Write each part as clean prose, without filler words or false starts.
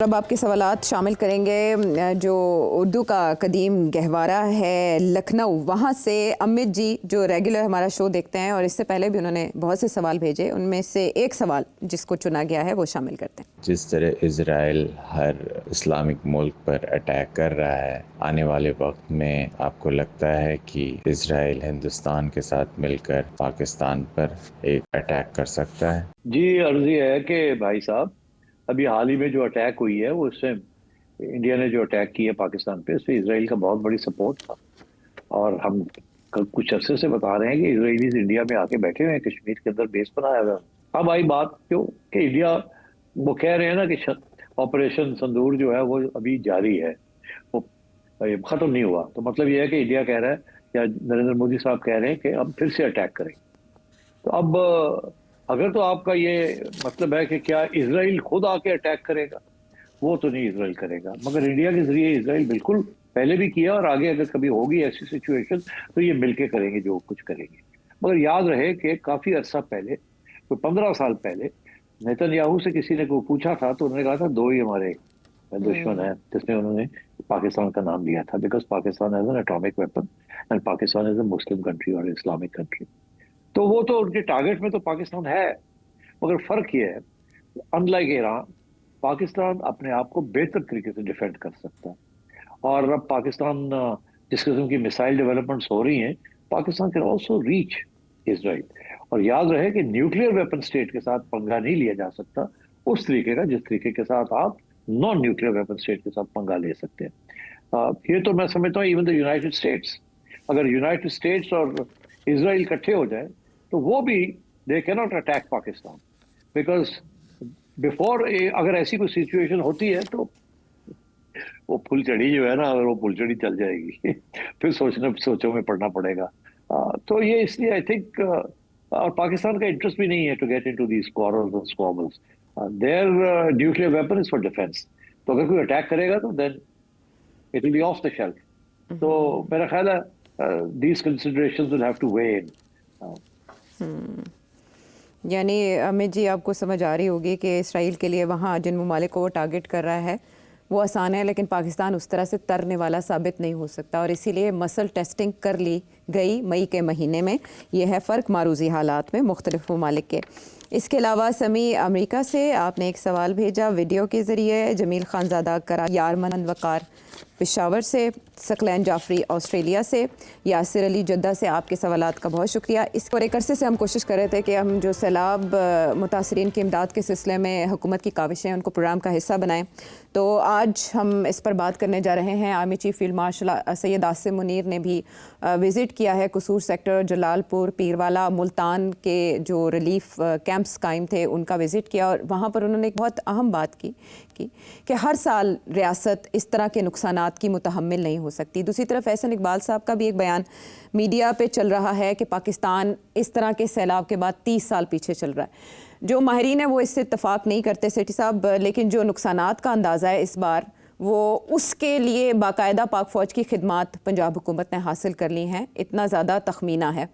اب آپ کے سوالات شامل کریں گے جو اردو کا قدیم گہوارہ ہے لکھنؤ، وہاں سے امت جی جو ریگولر ہمارا شو دیکھتے ہیں اور اس سے پہلے بھی انہوں نے بہت سے سوال بھیجے، ان میں سے ایک سوال جس کو چنا گیا ہے وہ شامل کرتے ہیں۔ جس طرح اسرائیل ہر اسلامک ملک پر اٹیک کر رہا ہے، آنے والے وقت میں آپ کو لگتا ہے کہ اسرائیل ہندوستان کے ساتھ مل کر پاکستان پر ایک اٹیک کر سکتا ہے؟ جی، عرض یہ ہے کہ بھائی صاحب ابھی حال ہی میں جو اٹیک ہوئی ہے وہ اس سے انڈیا نے جو اٹیک کیا پاکستان پہ، اس سے اسرائیل کا بہت بڑی سپورٹ تھا، اور ہم کچھ عرصے سے بتا رہے ہیں کہ اسرائیلیز انڈیا میں آ کے بیٹھے ہوئے ہیں، کشمیر کے اندر بیس بنایا ہوا ہے۔ اب آئی بات کیوں کہ انڈیا وہ کہہ رہے ہیں نا کہ آپریشن سندور جو ہے وہ ابھی جاری ہے، وہ ختم نہیں ہوا، تو مطلب یہ ہے کہ انڈیا کہہ رہا ہے یا نریندر مودی صاحب کہہ رہے ہیں کہ اب پھر سے اٹیک کریں۔ تو اب اگر تو آپ کا یہ مطلب ہے کہ کیا اسرائیل خود آ کے اٹیک کرے گا، وہ تو نہیں اسرائیل کرے گا، مگر انڈیا کے ذریعے اسرائیل بالکل پہلے بھی کیا، اور آگے اگر کبھی ہوگی ایسی سچویشن تو یہ مل کے کریں گے جو کچھ کریں گے۔ مگر یاد رہے کہ کافی عرصہ پہلے، تو 15 سال پہلے نیتن یاہو سے کسی نے کو پوچھا تھا تو انہوں نے کہا تھا دو ہی ہمارے دشمن ہیں، جس میں انہوں نے پاکستان کا نام لیا تھا، because Pakistan as an atomic weapon and Pakistan as a Muslim country اور اسلامک کنٹری۔ تو وہ تو ان کے ٹارگٹ میں تو پاکستان ہے، مگر فرق یہ ہے ان لائک ایران، پاکستان اپنے آپ کو بہتر طریقے سے ڈیفینڈ کر سکتا ہے، اور اب پاکستان جس قسم کی میسائل ڈیولپمنٹس ہو رہی ہیں، پاکستان کین آلسو ریچ اسرائیل۔ اور یاد رہے کہ نیوکلیر ویپن اسٹیٹ کے ساتھ پنگا نہیں لیا جا سکتا اس طریقے کا جس طریقے کے ساتھ آپ نان نیوکلیر ویپن اسٹیٹ کے ساتھ پنگا لے سکتے ہیں۔ یہ تو میں سمجھتا ہوں ایون دا یونائٹڈ اسٹیٹس، اگر یونائٹڈ اسٹیٹس اور اسرائیل اکٹھے ہو جائے تو وہ بھی دے کی not attack Pakistan, because before اگر ایسی کوئی سچویشن ہوتی ہے تو وہ پھل چڑی جو ہے نا، اگر وہ پھل چڑی چل جائے گی پھر سوچوں میں پڑنا پڑے گا۔ تو یہ اس لیے آئی تھنک، اور پاکستان کا انٹرسٹ بھی نہیں ہے to get into these quarrels and squabbles, their nuclear weapon is for defence. تو اگر کوئی اٹیک کرے گا تو then it will be off the shelf. تو میرا خیال ہے these considerations will have to weigh in. یعنی امت جی آپ کو سمجھ آ رہی ہوگی کہ اسرائیل کے لیے وہاں جن ممالک کو وہ ٹارگٹ کر رہا ہے وہ آسان ہے، لیکن پاکستان اس طرح سے ترنے والا ثابت نہیں ہو سکتا، اور اسی لیے مسل ٹیسٹنگ کر لی گئی مئی کے مہینے میں۔ یہ ہے فرق معروضی حالات میں مختلف ممالک کے۔ اس کے علاوہ سمیع امریکہ سے آپ نے ایک سوال بھیجا ویڈیو کے ذریعے، جمیل خان زادہ یارمن وقار پشاور سے، ثقلین جعفری آسٹریلیا سے، یاسر علی جدہ سے، آپ کے سوالات کا بہت شکریہ۔ اس اور ایک عرصے سے ہم کوشش کر رہے تھے کہ ہم جو سیلاب متاثرین کی امداد کے سلسلے میں حکومت کی کاوشیں ان کو پروگرام کا حصہ بنائیں، تو آج ہم اس پر بات کرنے جا رہے ہیں۔ Army chief field marshal Syed Asim Munir نے بھی وزٹ کیا ہے قصور سیکٹر، جلال پور، پیروالا، ملتان کے جو ریلیف کیمپس قائم تھے ان کا وزٹ کیا، اور وہاں پر انہوں نے ایک بہت اہم بات کی کہ ہر سال ریاست اس طرح کے نقصانات کی متحمل نہیں ہو سکتی۔ دوسری طرف احسن اقبال صاحب کا بھی ایک بیان میڈیا پہ چل رہا ہے کہ پاکستان اس طرح کے سیلاب کے بعد 30 سال پیچھے چل رہا ہے۔ جو ماہرین ہیں وہ اس سے اتفاق نہیں کرتے سیٹھی صاحب، لیکن جو نقصانات کا اندازہ ہے اس بار، وہ اس کے لیے باقاعدہ پاک فوج کی خدمات پنجاب حکومت نے حاصل کر لی ہیں، اتنا زیادہ تخمینہ ہے۔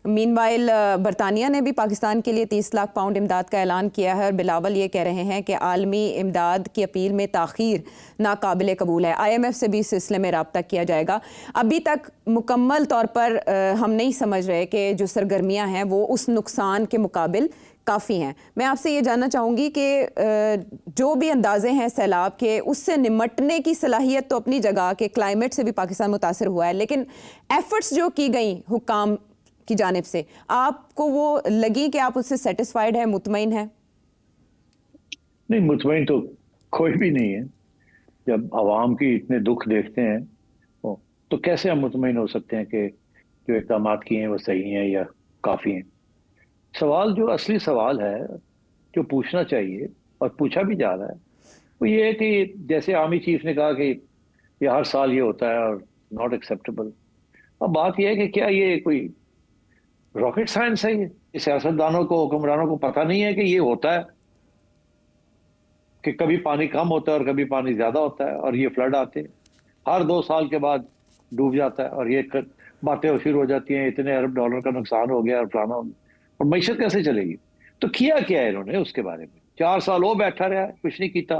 مین وائل برطانیہ نے بھی پاکستان کے لیے 30 لاکھ پاؤنڈ امداد کا اعلان کیا ہے، اور بلاول یہ کہہ رہے ہیں کہ عالمی امداد کی اپیل میں تاخیر ناقابل قبول ہے۔ آئی ایم ایف سے بھی اس سلسلے میں رابطہ کیا جائے گا۔ ابھی تک مکمل طور پر ہم نہیں سمجھ رہے کہ جو سرگرمیاں ہیں وہ اس نقصان کے مقابل کافی ہیں۔ میں آپ سے یہ جاننا چاہوں گی کہ جو بھی اندازے ہیں سیلاب کے، اس سے نمٹنے کی صلاحیت تو اپنی جگہ کہ کلائمیٹ سے بھی پاکستان متاثر ہوا ہے، لیکن ایفرٹس جو کی گئیں حکام کی جانب سے، آپ کو وہ لگی کہ آپ اس سے سیٹسفائیڈ ہیں، مطمئن ہیں؟ نہیں، مطمئن تو کوئی بھی نہیں ہے۔ جب عوام کی اتنے دکھ دیکھتے ہیں تو کیسے ہم مطمئن ہو سکتے ہیں کہ جو اقدامات کیے ہیں وہ صحیح ہیں یا کافی ہیں؟ سوال جو اصلی سوال ہے جو پوچھنا چاہیے اور پوچھا بھی جا رہا ہے وہ یہ ہے کہ جیسے آرمی چیف نے کہا کہ یہ ہر سال یہ ہوتا ہے اور ناٹ ایکسیپٹیبل۔ اب بات یہ ہے کہ کیا یہ کوئی راکٹ سائنس ہے؟ یہ سیاستدانوں کو، حکمرانوں کو پتہ نہیں ہے کہ یہ ہوتا ہے، کہ کبھی پانی کم ہوتا ہے اور کبھی پانی زیادہ ہوتا ہے، اور یہ فلڈ آتے ہیں ہر 2 سال کے بعد ڈوب جاتا ہے، اور یہ باتیں شروع ہو جاتی ہیں اتنے ارب ڈالر کا نقصان ہو گیا اور فلانا ہو گیا، اور معیشت کیسے چلے گی؟ تو کیا ہے انہوں نے اس کے بارے میں؟ 4 سال وہ بیٹھا رہا ہے، کچھ نہیں کیتا،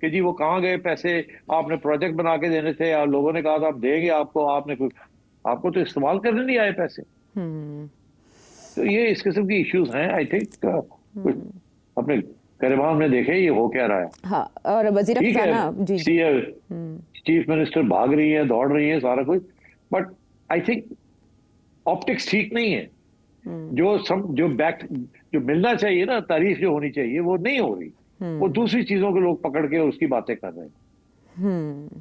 کہ جی وہ کہاں گئے پیسے, آپ نے پروجیکٹ بنا کے دینے تھے اور لوگوں نے کہا تھا آپ دیں گے, آپ کو تو استعمال کرنے نہیں آئے پیسے. تو یہ اس قسم کی ایشوز ہیں. آئی تھنک اپنے گریبان میں دیکھیں یہ ہو کیا رہا ہے. ہاں, اور وزیر ٹھیک خزانہ ہے, چیف منسٹر بھاگ رہی ہیں, دوڑ رہی ہیں, سارا کچھ, بٹ آئی تھنک آپٹکس ٹھیک نہیں ہے. جو ملنا چاہیے نا, تعریف جو ہونی چاہیے وہ نہیں ہو رہی, وہ دوسری چیزوں کے لوگ پکڑ کے اس کی باتیں کر رہے ہیں.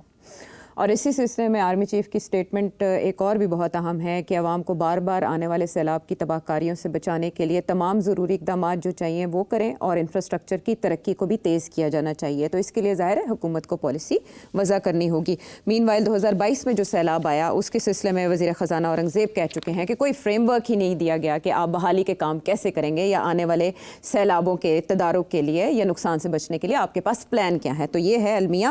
اور اسی سلسلے میں آرمی چیف کی سٹیٹمنٹ ایک اور بھی بہت اہم ہے کہ عوام کو بار بار آنے والے سیلاب کی تباہ کاریوں سے بچانے کے لیے تمام ضروری اقدامات جو چاہیے وہ کریں, اور انفراسٹرکچر کی ترقی کو بھی تیز کیا جانا چاہیے. تو اس کے لیے ظاہر ہے حکومت کو پالیسی وضع کرنی ہوگی. مین وائل 2022 میں جو سیلاب آیا اس کے سلسلے میں وزیر خزانہ اورنگزیب کہہ چکے ہیں کہ کوئی فریم ورک ہی نہیں دیا گیا کہ آپ بحالی کے کام کیسے کریں گے, یا آنے والے سیلابوں کے تدارک کے لیے یا نقصان سے بچنے کے لیے آپ کے پاس پلان کیا ہے. تو یہ ہے المیہ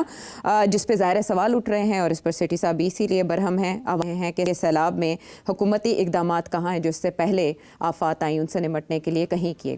جس پہ ظاہر سوال اٹھ رہے ہیں, اور اس پر سیٹھی صاحب اسی لیے برہم ہیں کہ سیلاب میں حکومتی اقدامات کہاں ہیں جو اس سے پہلے آفات آئیں ان سے نمٹنے کے لیے کہیں کیے گئے.